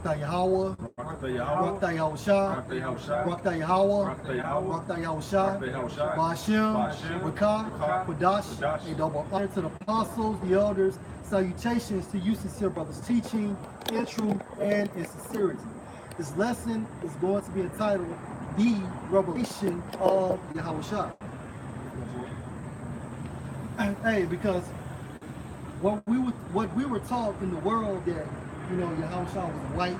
Rakta Yahweh, Rakta Yahawashah, Rakta Yahweh, Rakta Yahawashah, Ba'ashem, Rakah, Qudash, a double honor to the apostles, the elders, salutations to you sincere brothers, teaching in truth and in sincerity. This lesson is going to be entitled The Revelation of YAHAWASHI. Hey, because what we were taught in the world that, you know, YAHAWASHI was white,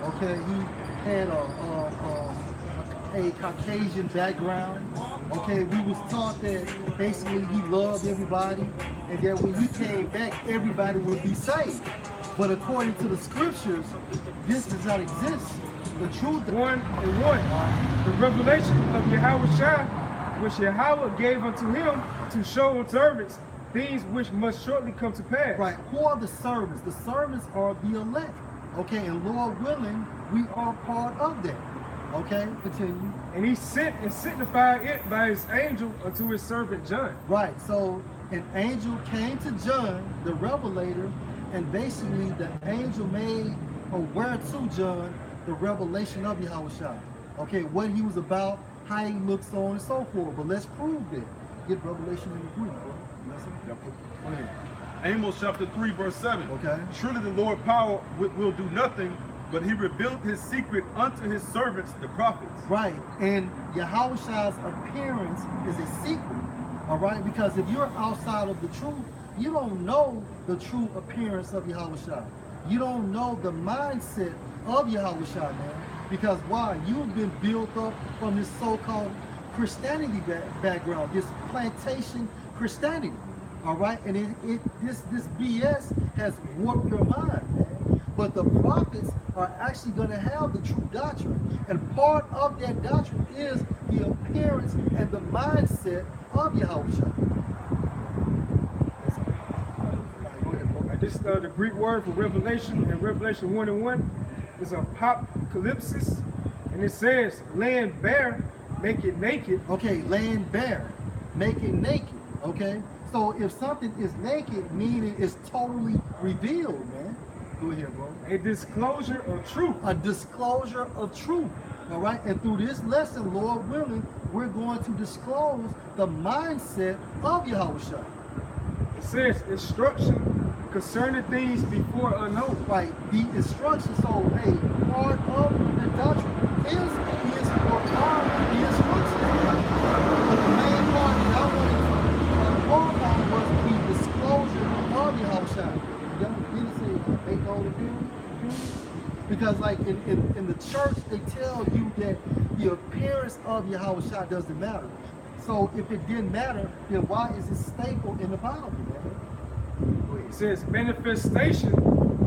okay, he had a Caucasian background, okay, we was taught that basically he loved everybody and that when he came back everybody would be saved. But according to the scriptures, this does not exist. The truth, one and one, the revelation of YAHAWASHI, which Yahweh gave unto him to show unto servants things which must shortly come to pass. Right. Who are the servants? The servants are the elect. Okay, and Lord willing, we are part of that. Okay, continue. And he sent and signified it by his angel unto his servant John. Right. So an angel came to John, the revelator, and basically the angel made aware to John the revelation of YAHAWASHI. Okay, what he was about, how he looks, so on and so forth. But let's prove that. Get revelation in the Greek, bro. Go ahead. Amos chapter 3, verse 7. Okay. Surely the Lord power will do nothing, but he revealed his secret unto his servants, the prophets. Right. And YAHAWASHI's appearance is a secret. All right. Because if you're outside of the truth, you don't know the true appearance of YAHAWASHI. You don't know the mindset of YAHAWASHI, man. Because why? You've been built up from this so-called Christianity background, this plantation Christianity. All right, and this BS has warped your mind, man. But the prophets are actually going to have the true doctrine, and part of that doctrine is the appearance and the mindset of YAHAWASHI. This the Greek word for revelation in Revelation 1 and 1 is apocalypsis, and it says laying bare, make it naked. Okay, laying bare, make it naked. Okay. So if something is naked, meaning it's totally revealed, man. Go ahead, bro. A disclosure of truth. A disclosure of truth. All right. And through this lesson, Lord willing, we're going to disclose the mindset of YAHAWASHI. It says instruction concerning things before unknown. Right. The instruction. So, hey, part of the doctrine is the instruction. But the main part that I wanted to was the disclosure of YAHAWASHI. Didn't say make all the appearance? Because like in the church, they tell you that the appearance of YAHAWASHI doesn't matter. So if it didn't matter, then why is it stapled in the Bible, man? It says manifestation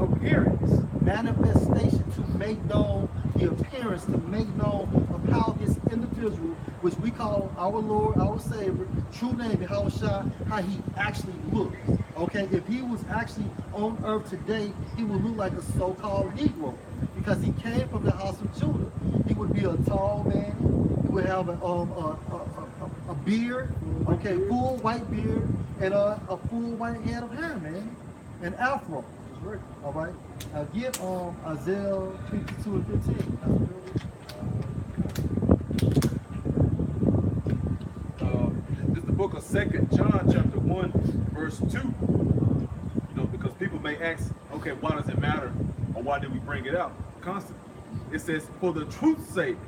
of appearance. Manifestation, to make known the appearance, to make known of how this individual, which we call our Lord, our Savior, true name, YAHAWASHI, how he actually looks. Okay, if he was actually on earth today, he would look like a so-called Negro, because he came from the house of Judah. He would be a tall man. He would have a beard, okay, full white beard, and a full white head of hair, man, an afro. All right. Now get Isaiah 52 and 15. This is the book of 2 John chapter 1, verse 2. You know, because people may ask, okay, why does it matter? Or why did we bring it out constantly? It says, for the truth's sake,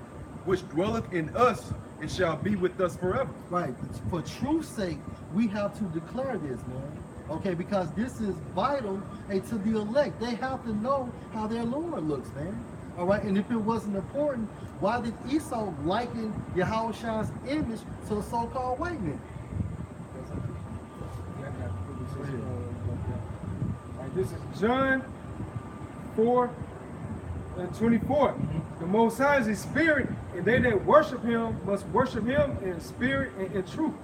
which dwelleth in us and shall be with us forever. Right. For truth's sake, we have to declare this, man. Okay, because this is vital to the elect. They have to know how their Lord looks, man. All right, and if it wasn't important, why did Esau liken YAHAWASHI's image to a so-called white man? This is John 4 and 24. The Most High is a spirit, and they that worship him must worship him in spirit and in truth.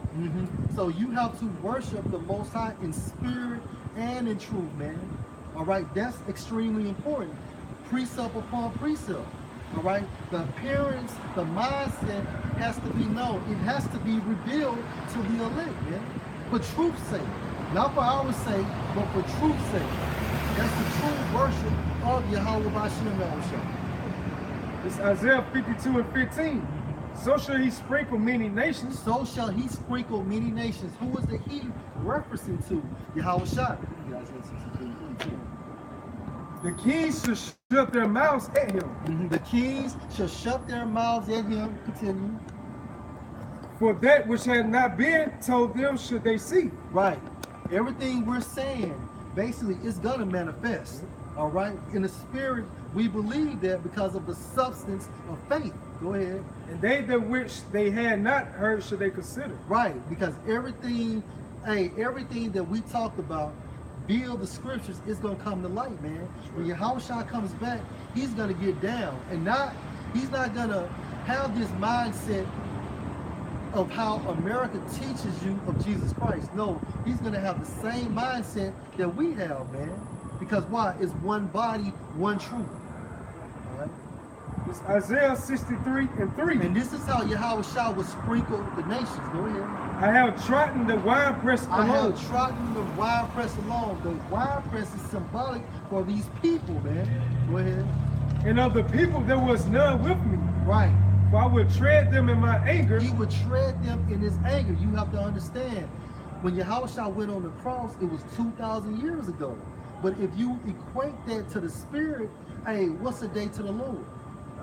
So you have to worship the Most High in spirit and in truth, man. All right, that's extremely important. Precept upon precept. All right, the appearance, the mindset has to be known. It has to be revealed to the elect, man. For truth's sake, not for our sake, but for truth's sake. That's the true worship of YAHAWASHI and YAHAWASHI? It's Isaiah 52 and 15. So shall he sprinkle many nations. So shall he sprinkle many nations. Who is the he referencing to? YAHAWASHI. The kings shall shut their mouths at him. The kings shall shut their mouths at him. Continue. For that which had not been told them should they see. Right. Everything we're saying basically is gonna manifest. All right. In the spirit, we believe that because of the substance of faith. Go ahead. And they that which they had not heard should they consider. Right. Because everything that we talked about, via the scriptures, is gonna come to light, man. When Yahushua comes back, he's gonna get down, and he's not gonna have this mindset of how America teaches you of Jesus Christ. No, he's gonna have the same mindset that we have, man. Because why? It's one body, one truth. All right. It's Isaiah 63 and 3. And this is how Yahushua will sprinkle the nations. Go ahead. I have trodden the winepress I alone. have trodden the winepress alone. The winepress is symbolic for these people, man. Go ahead. And of the people there was none with me. Right. For I would tread them in my anger. He would tread them in his anger. You have to understand, when Yahushua went on the cross, it was 2,000 years ago. But if you equate that to the spirit, hey, what's a day to the Lord?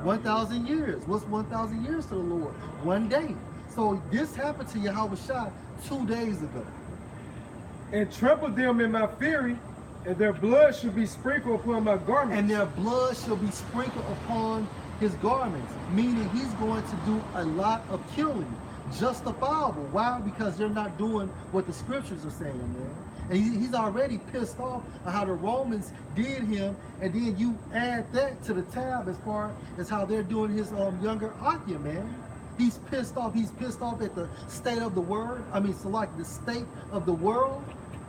1,000 years. What's 1,000 years to the Lord? One day. So this happened to Yahushua 2 days ago. And trampled them in my fury, and their blood should be sprinkled upon my garments. And their blood shall be sprinkled upon his garments, meaning he's going to do a lot of killing, justifiable. Why? Because they're not doing what the scriptures are saying, man. And he's already pissed off at how the Romans did him, and then you add that to the tab as far as how they're doing his younger Akia, man. He's pissed off. He's pissed off at the state of the word. I mean, so like the state of the world.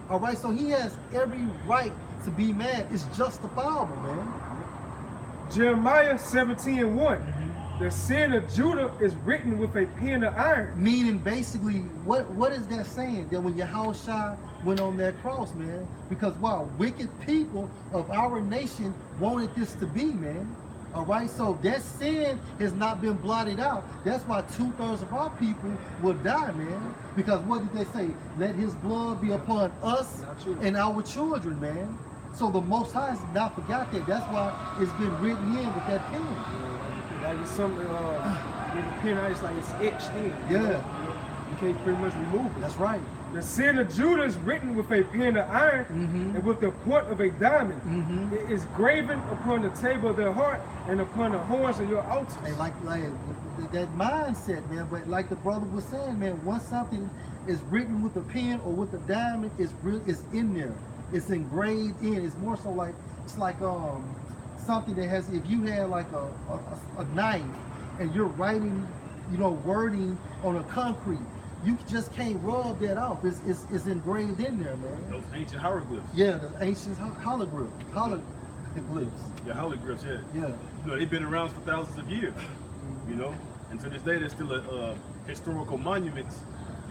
All right, so he has every right to be mad. It's justifiable, man. Jeremiah 17 and 1. The sin of Judah is written with a pen of iron. Meaning, basically, what is that saying? That when Yahushua went on that cross, man, because wow, wicked people of our nation wanted this to be, man. All right, so that sin has not been blotted out. That's why 2/3 of our people will die, man. Because what did they say? Let his blood be upon us and our children, man. So the Most High has not forgot that. That's why it's been written in with that pen. Like it's something, with the pen, it's like it's etched in. Yeah. You can't pretty much remove it. That's right. The sin of Judah is written with a pen of iron and with the point of a diamond. It is graven upon the table of their heart and upon the horns of your altars. And like that mindset, man. But like the brother was saying, man, once something is written with a pen or with a diamond, it's in there. It's engraved in. It's more so like it's like something that has. If you had like a knife and you're writing, wording on a concrete. You just can't rub that off. It's engraved in there, man. Those ancient hieroglyphs. Yeah, the ancient hieroglyphs. Yeah, hieroglyphs, yeah. Yeah. They've been around for thousands of years, and to this day they're still historical monuments,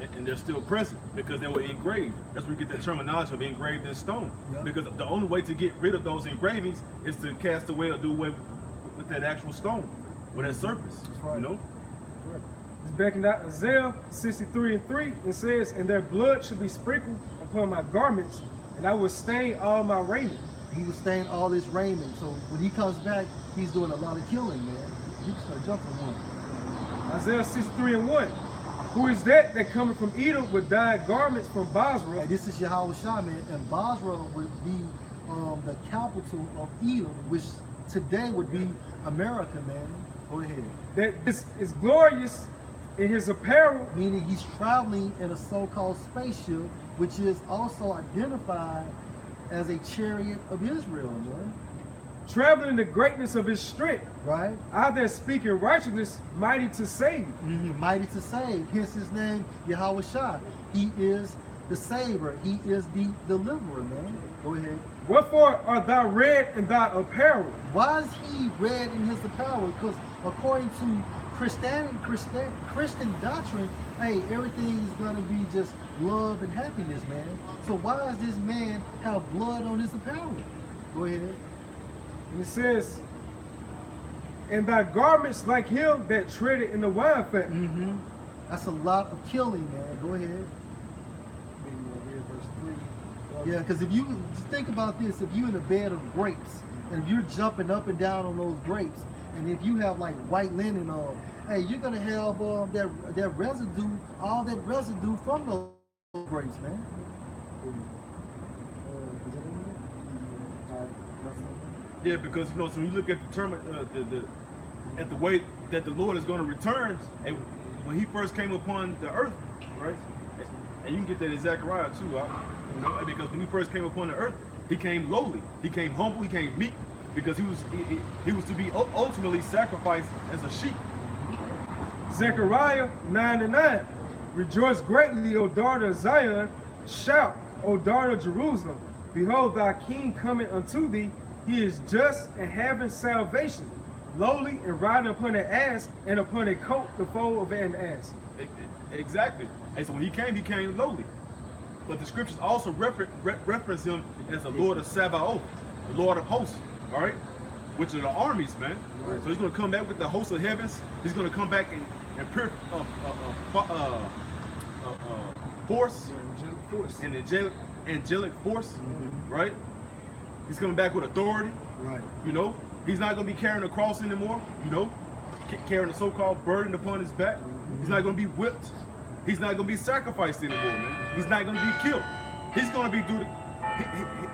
and they're still present because they were engraved. That's where we get that terminology of engraved in stone. Yeah. Because the only way to get rid of those engravings is to cast away or do away with that actual stone, with that surface, right. Back in Isaiah 63 and 3, it says, and their blood should be sprinkled upon my garments, and I will stain all my raiment. He will stain all his raiment. So when he comes back, he's doing a lot of killing, man. You can start jumping one. Isaiah 63 and 1. Who is that cometh from Edom with dyed garments from Basra? And this is Yahushua, man. And Basra would be the capital of Edom, which today would be America, man. Go ahead. That this is glorious in his apparel, meaning he's traveling in a so-called spaceship, which is also identified as a chariot of Israel, man. Traveling in the greatness of his strength. Right. I that speak in righteousness, mighty to save. Mighty to save. Hence his name, Yahushua. He is the savior. He is the deliverer, man. Go ahead. Wherefore art thou red in thy apparel? Why is he red in his apparel? Because according to Christian doctrine, hey, everything is going to be just love and happiness, man. So why does this man have blood on his apparel? Go ahead. And it says, and thy garments like him that treaded in the wine fat. That's a lot of killing, man. Go ahead. Verse 3. Yeah, because if you just think about this, if you're in a bed of grapes and if you're jumping up and down on those grapes, and if you have like white linen on, hey, you're gonna have that residue, all that residue from those grapes, man. Yeah, because so when you look at the term, at the way that the Lord is going to return, and when He first came upon the earth, right? And you can get that in Zechariah too, right? You know, because when He first came upon the earth, He came lowly, He came humble, He came meek, because He was to be ultimately sacrificed as a sheep. Zechariah 9:9. Rejoice greatly, O daughter of Zion. Shout, O daughter of Jerusalem. Behold, thy king cometh unto thee. He is just and having salvation, lowly and riding upon an ass, and upon a coat the foal of an ass. Exactly. And so when He came lowly. But the scriptures also reference Him as the Lord of Sabaoth, the Lord of hosts, all right? Which are the armies, man. Right. So He's going to come back with the hosts of heavens. He's going to come back and pure force, and angelic force, right? He's coming back with authority, right? You know, He's not going to be carrying a cross anymore, you know, carrying a so-called burden upon His back. He's not going to be whipped. He's not going to be sacrificed anymore, man. He's not going to be killed. He's going to be doing.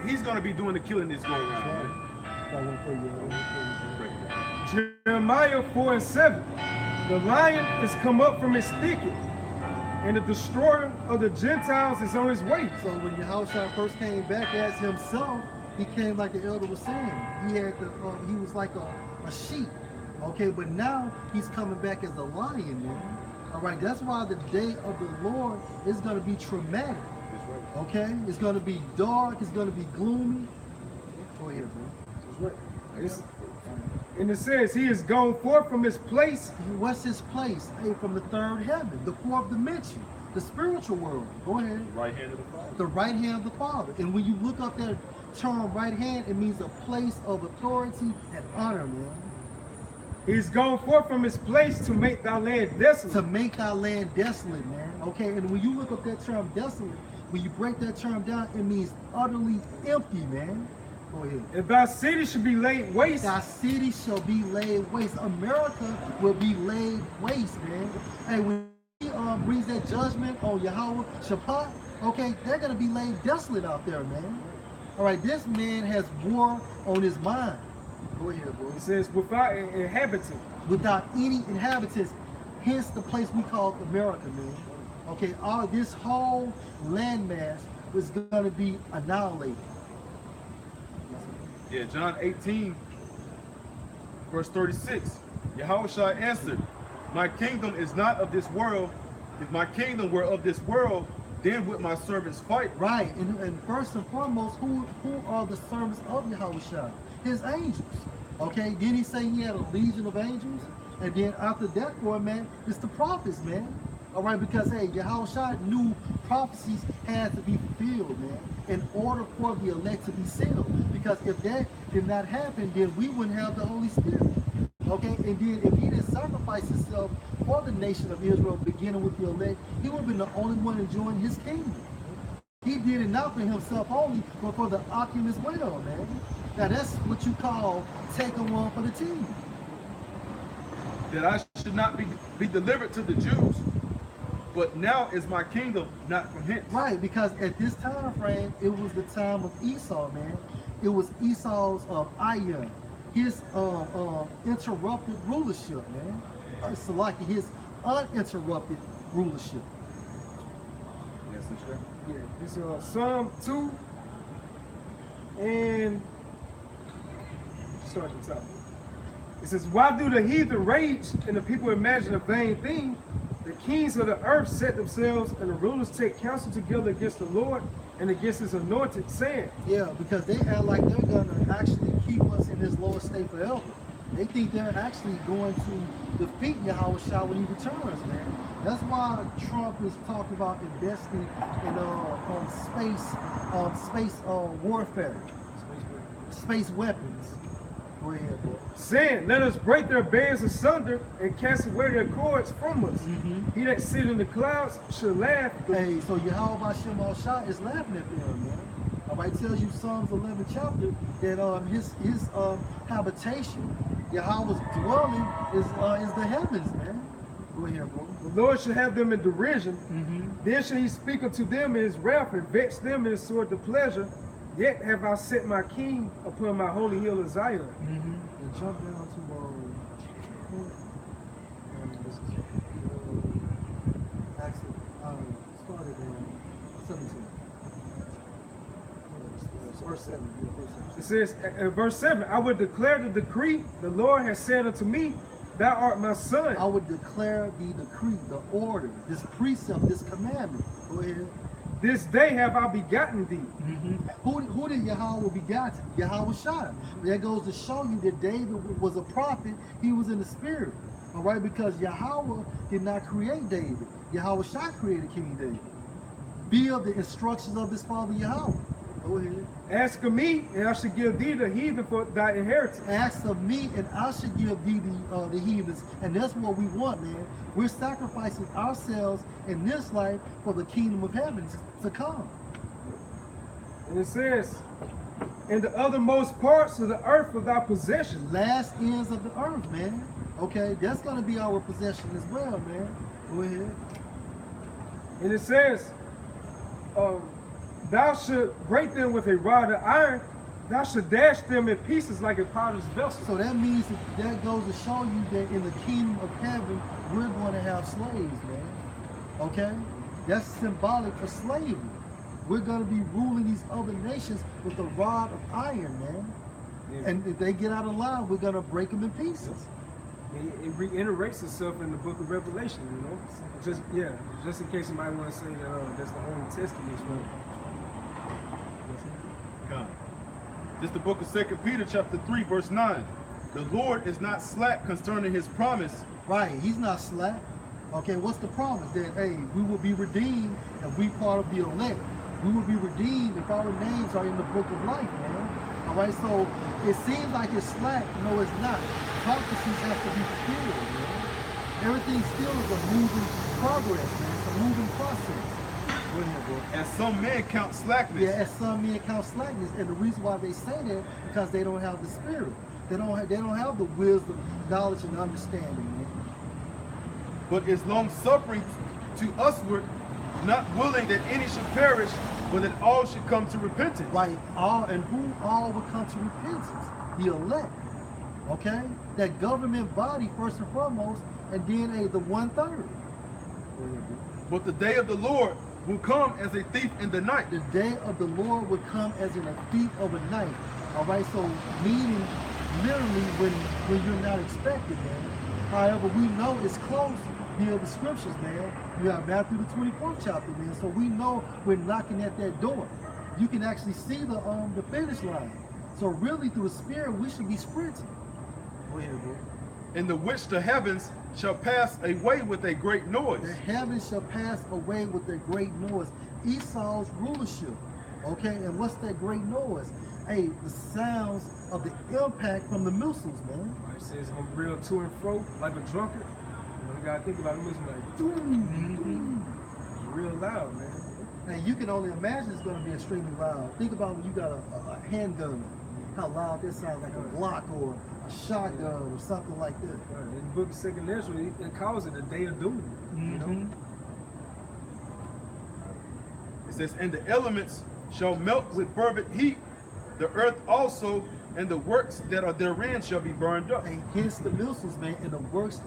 He's going to be doing the killing that's going on. Jeremiah 4:7. The lion is come up from his thicket, and the destroyer of the Gentiles is on his way. So when Yahushua first came back as Himself, He came like the elder was saying. He was like a sheep. Okay, but now He's coming back as a lion, man. All right, that's why the day of the Lord is going to be traumatic. Okay, it's going to be dark. It's going to be gloomy. Go ahead, bro. That's right. And it says He is gone forth from His place. What's His place? Hey, from the third heaven, the fourth dimension, the spiritual world. Go ahead. Right hand of the Father. The right hand of the Father. And when you look up that term right hand, it means a place of authority and honor, man. He's gone forth from His place to make thy land desolate. To make thy land desolate, man. Okay, and when you look up that term desolate, when you break that term down, it means utterly empty, man. Go ahead. And thy city should be laid waste. Thy city shall be laid waste. America will be laid waste, man. Hey, when He brings that judgment on Yahweh Shabbat, okay, they're going to be laid desolate out there, man. All right, this man has war on his mind. Go ahead, boy. It says without an inhabitant. Without any inhabitants, hence the place we call America, man. Okay, all this whole landmass was going to be annihilated. Yeah, John 18, verse 36. Yahushua answered, my kingdom is not of this world. If my kingdom were of this world, then would my servants fight. Right, and first and foremost, who are the servants of Yahushua? His angels. Okay, then He say He had a legion of angels, and then after that point, man, it's the prophets, man. All right, because hey, Yahushua knew prophecies had to be fulfilled, man, in order for the elect to be sealed. Because if that did not happen, then we wouldn't have the Holy Spirit. Okay, and then if He didn't sacrifice Himself for the nation of Israel, beginning with the elect, He would have been the only one enjoying His kingdom. He did it not for Himself only, but for the Akim as well, man. Now that's what you call taking one for the team. That I should not be delivered to the Jews, but now is my kingdom not from hence. Right, because at this time frame, it was the time of Esau, man. It was Esau's Ayah, his interrupted rulership, man. It's like his uninterrupted rulership. Yes, that's right. Yeah, it's Psalm 2 and start at the top. It says, why do the heathen rage and the people imagine a vain thing? The kings of the earth set themselves and the rulers take counsel together against the Lord and against His anointed, saying, Yeah, because they act like they're going to actually keep us in this lower state forever. They think they're actually going to defeat Yahushua when He returns, man. That's why Trump is talking about investing in space warfare, space weapons. Go ahead, bro. saying, let us break their bands asunder and cast away their cords from us. Mhm. He that sit in the clouds should laugh. Hey, so YAHAWASHI is laughing at them, man. All right, tells you Psalms 11 chapter that his habitation, Yahweh's dwelling is the heavens, man. Go ahead, bro. The Lord should have them in derision. Mm-hmm. Then shall he speak unto them in his wrath and vex them in his sword to pleasure. Yet have I set my king upon my holy hill of Zion. Mm-hmm. And jump down to actually started in 17. Verse 7. Yeah, verse 7. It says in verse 7, I would declare the decree the Lord has said unto me, thou art my son. I would declare the decree, the order, this precept, this commandment. Go ahead. This day have I begotten thee. Mm-hmm. Who did Yahweh begot? YAHAWASHI. That goes to show you that David was a prophet. He was in the spirit. All right, because Yahweh did not create David. YAHAWASHI created King David. Via the instructions of his father Yahweh. Go ahead. Ask of me, and I shall give thee the heathen for thy inheritance. Ask of me, and I should give thee the heathens. And that's what we want, man. We're sacrificing ourselves in this life for the kingdom of heaven to come. And it says, in the othermost parts of the earth of thy possession. Last ends of the earth, man. Okay, that's going to be our possession as well, man. Go ahead. And it says, thou should break them with a rod of iron, thou should dash them in pieces like a potter's vessel. So that means that goes to show you that in the kingdom of heaven, we're going to have slaves, man. Okay? That's symbolic for slavery. We're going to be ruling these other nations with a rod of iron, man. Yeah. And if they get out of line, we're going to break them in pieces. It reiterates itself in the book of Revelation, you know? Just in case somebody want to say that that's the Old Testament. God. This is the book of 2 Peter chapter 3 verse 9. The Lord is not slack concerning his promise. Right, he's not slack. Okay, what's the promise? That, hey, we will be redeemed and we part of the elect. We will be redeemed if our names are in the book of life, man. All right, so it seems like it's slack. No, it's not. Prophecies have to be fulfilled, man. Everything still is a moving progress, man. It's a moving process. Go ahead, bro. As some men count slackness. Yeah, as some men count slackness, and the reason why they say that because they don't have the spirit. They don't have the wisdom, knowledge, and understanding, man. But is long suffering to usward, not willing that any should perish, but that all should come to repentance. Right, all and who all will come to repentance? The elect. Okay? That government body first and foremost, and then the 1/3. But the day of the Lord will come as a thief in the night. The day of the Lord will come as in a thief of a night. All right, so meaning literally when you're not expected, man. However, we know it's close via the scriptures, man. You have Matthew the 24th chapter, man. So we know we're knocking at that door. You can actually see the finish line. So really, through the Spirit, we should be sprinting. Go ahead, bro. In the which the heavens shall pass away with a great noise. The heavens shall pass away with a great noise. Esau's rulership. Okay, and what's that great noise? Hey, the sounds of the impact from the missiles, man. It says I'm real to and fro like a drunkard. You gotta think about it, it's like real loud, man. And you can only imagine it's going to be extremely loud. Think about when you got a handgun, how loud that sounds, like a Glock or a shotgun or something like that. Right. In the book of 2nd Ezra, it calls it a day of doom. You know? It says, and the elements shall melt with fervent heat, the earth also, and the works that are therein shall be burned up. And hence the missiles, man, and the works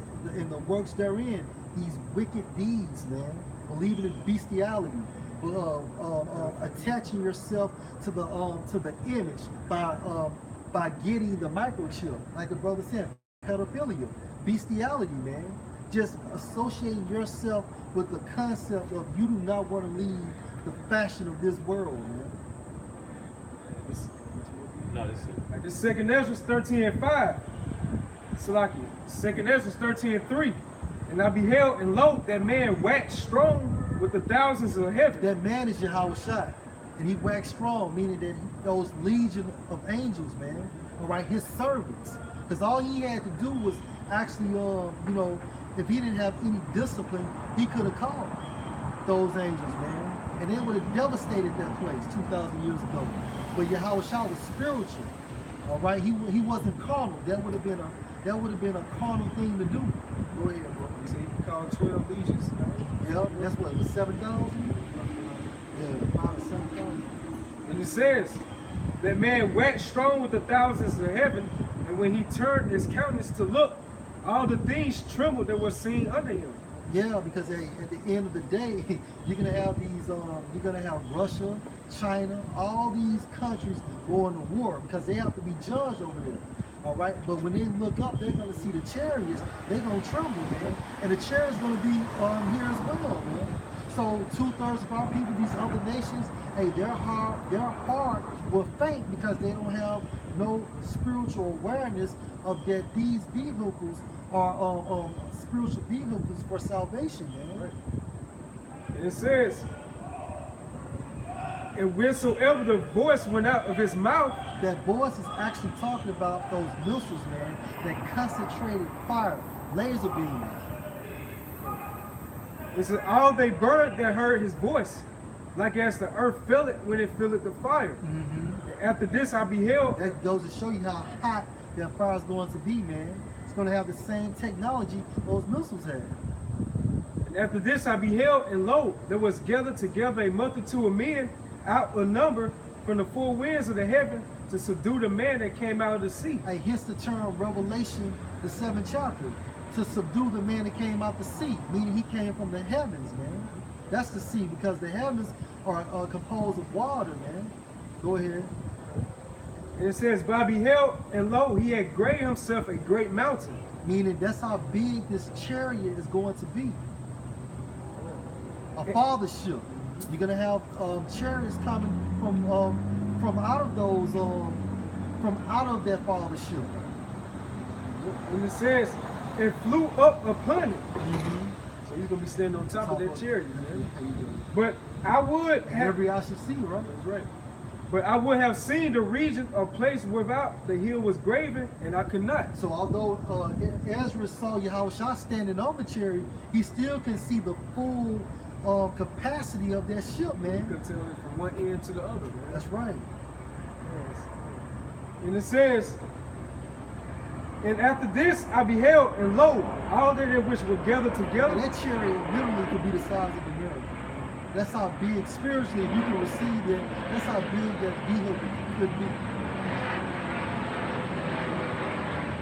therein, these wicked deeds, man, believing in bestiality, attaching yourself to the image by getting the microchip, like the brother said, pedophilia, bestiality, man. Just associating yourself with the concept of you do not want to leave the fashion of this world, man. No, this is Like this 2nd Ezra 13:5. Salaki. 2nd Ezra 13:3. And I beheld, and lo, that man waxed strong with the thousands of heaven. That man is YAHAWASHI, and he waxed strong, meaning that those legion of angels, man, all right, his servants. Because all he had to do was actually, you know, if he didn't have any discipline, he could have called those angels, man. And it would have devastated that place 2,000 years ago. But Yahawashi was spiritual, all right? He wasn't carnal. That would have been a carnal thing to do. Go ahead, bro. You say he called 12 legions. Yeah, that's what, it was 7,000? Yeah, 5 or 7,000. And it says that man waxed strong with the thousands of heaven, and when he turned his countenance to look, all the things trembled that were seen under him. Yeah, because at the end of the day, you're gonna have these. You're gonna have Russia, China, all these countries going to war because they have to be judged over there. All right, but when they look up, they're gonna see the chariots. They're gonna tremble, man, and the chariots gonna be here as well, man. So 2/3 of our people, these other nations, hey, their heart will faint because they don't have no spiritual awareness of that these vehicles are spiritual vehicles for salvation, man. Right. And it says, and whensoever the voice went out of his mouth, that voice is actually talking about those missiles, man, that concentrated fire, laser beams. it said, all they burned that heard his voice, like as the earth felt it when it filled the fire. After this I beheld. That goes to show you how hot that fire is going to be, man. It's going to have the same technology those missiles had. And after this I beheld, and lo, there was gathered together a multitude of men out of number from the four winds of the heaven to subdue the man that came out of the sea. Hey, hence the term Revelation, the 7th chapter, to subdue the man that came out the sea, meaning he came from the heavens, man. That's the sea, because the heavens are composed of water, man. Go ahead. And it says, but I beheld, and lo, he had graved himself a great mountain. Meaning that's how big this chariot is going to be. A fathership. You're gonna have chariots coming from out of those from out of that fathership. And it says, it flew up upon it. So he's gonna be standing on top of that chariot, man. But I would have Every eye should see, right? That's right. But I would have seen the region or place without the hill was graven, and I could not. So although Ezra saw Yahawashi standing on the chariot, he still can see the full capacity of that ship, You man. could tell it from one end to the other, man. That's right. Yes. And it says, and after this I beheld, and lo, all they that which were gathered together. And that chariot literally could be the size of America. That's how big spiritually, if you can receive that, that's how big that vehicle could be.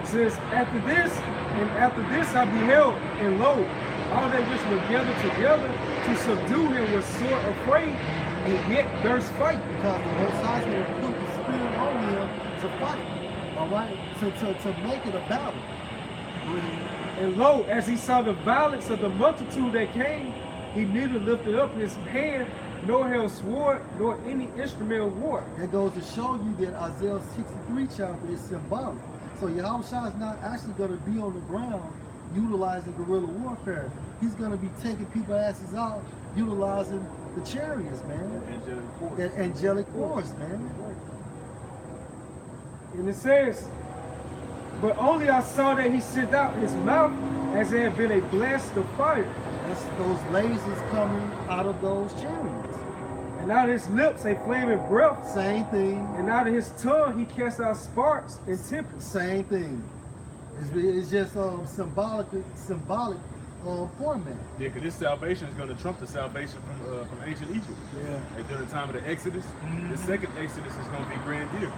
It says, after this I beheld, and lo, all that which were gathered together to subdue him was sore afraid, and yet durst fight. Because the Most High will put the spirit on him to fight, all right, to make it a battle. And lo, as he saw the violence of the multitude that came, he neither lifted up his hand, nor held sword, nor any instrument of war. That goes to show you that Isaiah 63 chapter is symbolic. So Yahawashi is not actually going to be on the ground utilizing guerrilla warfare. He's going to be taking people's asses out, utilizing the chariots, man. Angelic force. That angelic force, man. And it says, but only I saw that he sent out his mouth as it had been a blast of fire. That's those lasers coming out of those chariots. And out of his lips a flaming breath. Same thing. And out of his tongue he cast out sparks and tempests. Same thing. It's just symbolic format. Yeah, because this salvation is going to trump the salvation from ancient Egypt. Yeah. Like during the time of the Exodus, the second Exodus is going to be grandeur.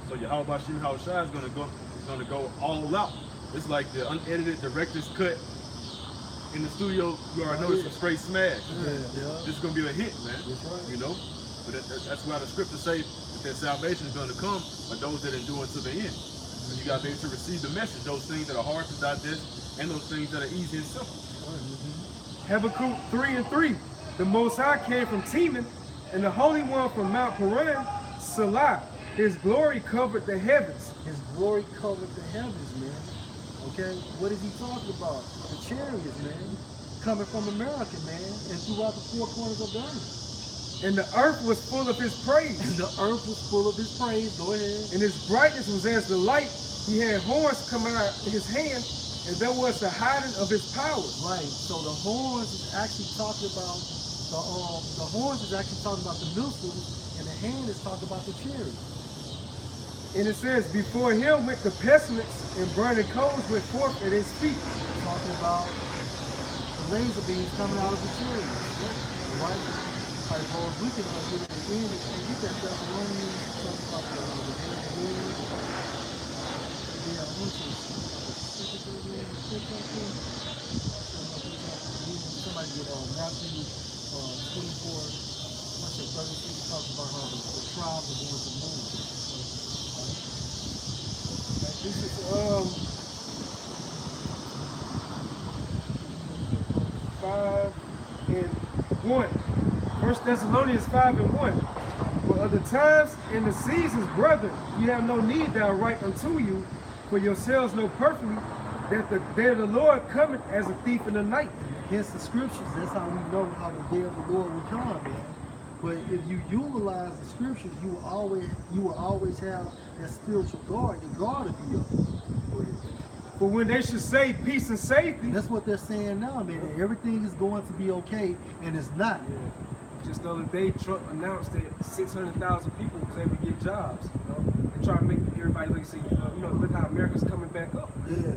So Yahawashi is going to go all out. It's like the unedited director's cut in the studio. You already know it's a straight smash. Yeah. This is going to be a hit, man. That's right. You know, but that's why the scriptures say that salvation is going to come by those that endure to the end. And you got to be able to receive the message. Those things that are hard to digest, and those things that are easy and simple. Habakkuk 3:3. The Most High came from Teman, and the Holy One from Mount Paran, Salah. His glory covered the heavens. His glory covered the heavens, man. Okay? What is he talking about? The chariots, man. Coming from America, man. And throughout the four corners of the earth. And the earth was full of his praise. And the earth was full of his praise. Go ahead. And his brightness was as the light. He had horns coming out of his hand, and there was the hiding of his power. Right. So the horns is actually talking about the horns is actually talking about the missiles, and the hand is talking about the chariot. And it says, before him went the pestilence, and burning coals went forth at his feet. Talking about the laser beams coming out of the chariot. Right? All right, boys, we can get at the end and get that Thessalonians talking about the somebody get Matthew 24, I said 36, talks about how the tribes are going to move. This is 5:1. 1 Thessalonians 5:1. For other times and the seasons, brethren, you have no need that I write unto you, for yourselves know perfectly that the day of the Lord cometh as a thief in the night. Hence the scriptures, that's how we know how the day of the Lord will come, man. But if you utilize the scriptures, you will always have that spiritual guard. The guard will be up. For when they should say peace and safety, That's what they're saying now, man. Everything is going to be okay, and it's not. just the other day, Trump announced that 600,000 people was able to get jobs. You know, and trying to make everybody look, see, look how America's coming back up. Yeah.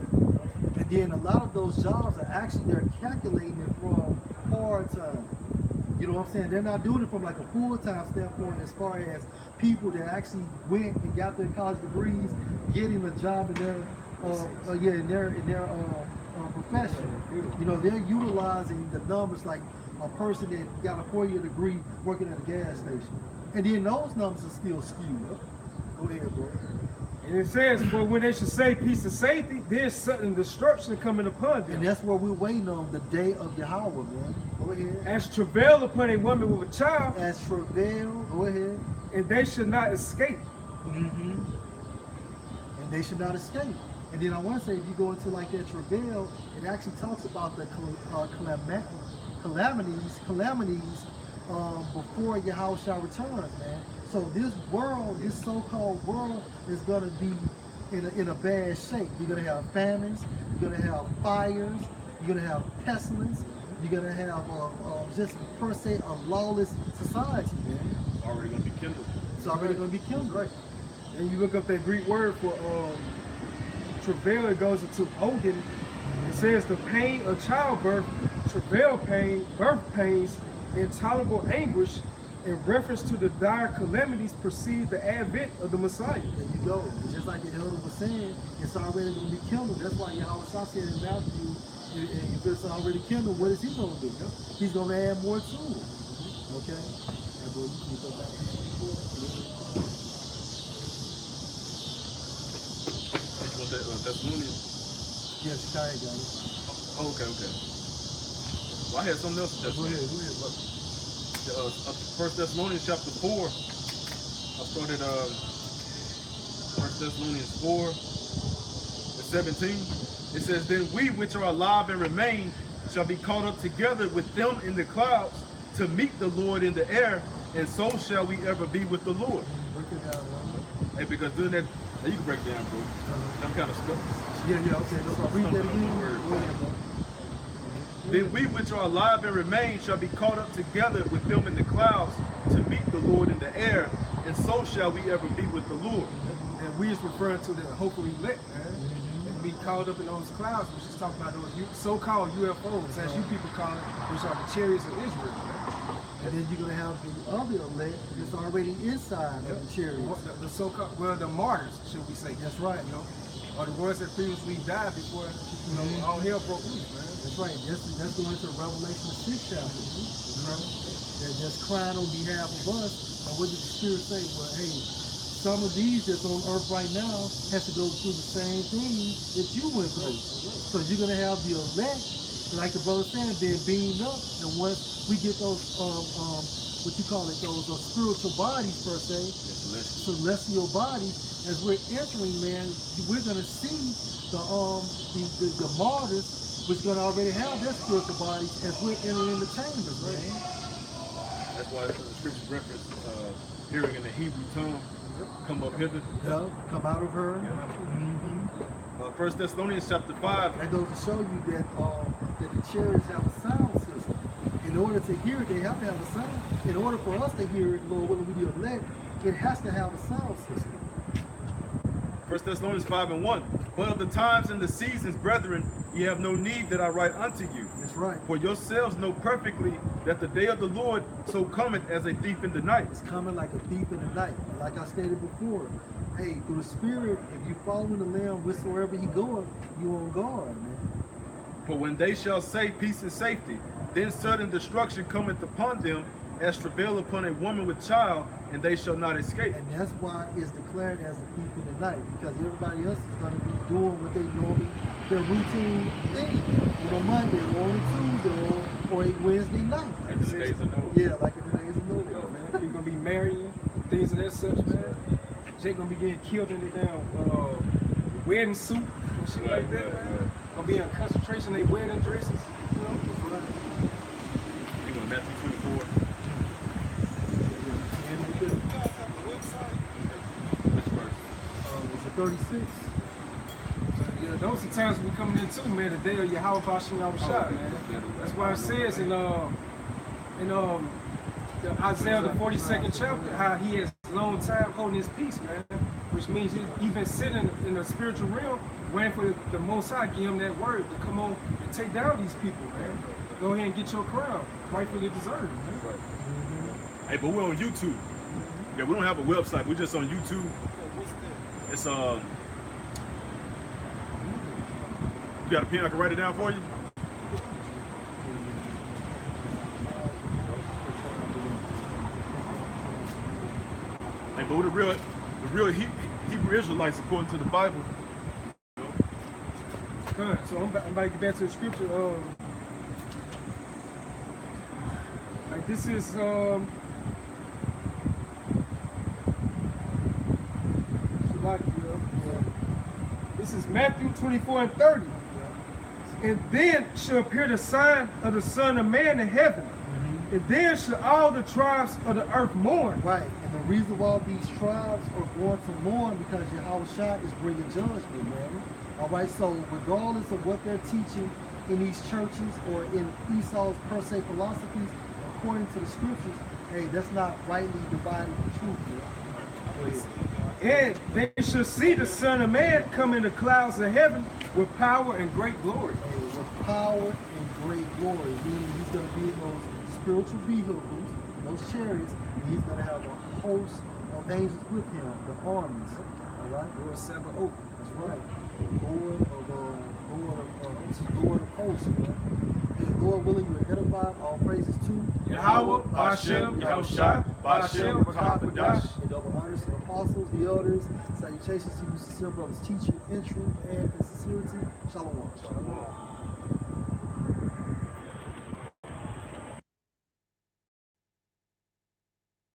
And then a lot of those jobs are actually, they're calculating it from part-time. You know what I'm saying? They're not doing it from like a full-time standpoint as far as people that actually went and got their college degrees, getting a job in their profession. You know, they're utilizing the numbers like a person that got a 4-year degree working at a gas station. And then those numbers are still skewed. Go ahead, bro. And it says, for when they should say peace and safety, there's sudden destruction coming upon them. And that's what we're waiting on, the day of Yahweh, man. Go ahead. As travail upon a woman with a child, As travail, go ahead. and they should not escape. And they should not escape. And then I want to say, if you go into like that travail, it actually talks about the calamities before Yahushua returns, man. So this world, this so-called world, is going to be in a bad shape. You're going to have famines, you're going to have fires, you're going to have pestilence, you're going to have just per se a lawless society, man. It's already going to be kindled. It's already going to be killed, right? And you look up that Greek word for travail, it goes into Odin. It says the pain of childbirth, travail pain, birth pains, intolerable anguish, in reference to the dire calamities precede the advent of the Messiah. There you go. Just like the elder was saying, it's already going to be kindled. That's why Yahushua said in Matthew, if it's already kindled, what is he going to do? He's going to add more to it. Okay? And boy, you can go back. Thessalonians. Yes, Kai got it. Oh, okay. Well, I had something else. Go ahead, brother. 1 Thessalonians chapter 4. I started 1 Thessalonians 4:17. It says, then we which are alive and remain shall be caught up together with them in the clouds to meet the Lord in the air, and so shall we ever be with the Lord. Break it down, man. Hey, because doing that, you can break it down, bro. I'm kind of stuck. Yeah, okay. So read that again. Go ahead, bro. Then we which are alive and remain shall be caught up together with them in the clouds to meet the Lord in the air, and so shall we ever be with the Lord. And we is referring to the hopefully lit, man. And be caught up in those clouds, which is talking about those so-called UFOs, as you people call it, which are the chariots of Israel. And then you're going to have the other elect that's already inside of the chariots. The so-called, well, the martyrs, should we say. That's right. You know, or the ones that previously died before, all hell broke loose, man. That's right. That's going to Revelation 6 chapter. They're just crying on behalf of us. And what did the Spirit say? Well, hey, some of these that's on earth right now has to go through the same thing that you went through. So you're going to have the elect, like the brother said, being beamed up. And once we get those, what you call it, those spiritual bodies per se, celestial bodies, as we're entering, man, we're going to see the martyrs, which are going to already have their spiritual bodies as we're entering the chambers, man. That's why the scriptures reference hearing in the Hebrew tongue come up hither. Yeah, come out of her. Yeah. 1 Thessalonians chapter 5. That goes to show you that the chariots have a sound system. In order to hear it, they have to have a sound. In order for us to hear it, Lord, when we do elect, it has to have a sound system. 1 Thessalonians 5:1. But of the times and the seasons, brethren, ye have no need that I write unto you. That's right. For yourselves know perfectly that the day of the Lord so cometh as a thief in the night. It's coming like a thief in the night. Like I stated before, hey, through the Spirit, if you following the Lamb, wherever he going, you on guard, man. For when they shall say peace and safety, then sudden destruction cometh upon them, as travail upon a woman with child, and they shall not escape. And that's why it's declared as a thief in the night, because everybody else is going to be doing what they normally, their routine thing, on a Monday, or on a Tuesday, or a Wednesday night. Like the days of Noah. Yeah, like in the days of Noah, man. People gonna be marrying, things of that such, man. Jake gonna be getting killed in the damn wedding suit and shit like that, man. Gonna be in concentration, they wedding dresses. You know? You know, Matthew 24. Which verse? Was it 36? Yeah, those are times we coming in too, man. The day of YAHAWASHI, man. That's why it says in Isaiah the 42nd chapter how he has long time holding his peace, man. Which means he's been sitting in the spiritual realm waiting for the Most High give him that word to come on and take down these people, man. Go ahead and get your crown, rightfully deserved, man. Right. Hey, but we're on YouTube. Yeah, we don't have a website. We're just on YouTube. It's you got a pen? I can write it down for you. Hey, but we're the real Hebrew Israelites according to the Bible. Good. So I'm about to get back to the scripture. Like this is this is Matthew 24:30. And then shall appear the sign of the Son of Man in heaven. And then shall all the tribes of the earth mourn. Right, and the reason why these tribes are going to mourn because YAHAWASHI is bringing judgment, man. All right, so regardless of what they're teaching in these churches or in Esau's per se philosophies, according to the scriptures, hey, that's not rightly dividing the truth, man. And they shall see the Son of Man come in the clouds of heaven with power and great glory. Hey, with power and great glory, meaning he's going to be in those spiritual vehicles, those chariots, and he's going to have a host of angels with him, the armies. All right, Lord Sabaoth. that's right. Lord of hosts, man. And Lord willing, you are edified. All praises to Yahweh, Hashem, Yahushua, Hashem, Bakakadash. and double honors to the apostles, the elders. Salutations to you, sincere brothers, teaching in truth and in sincerity. Shalom. Shalom.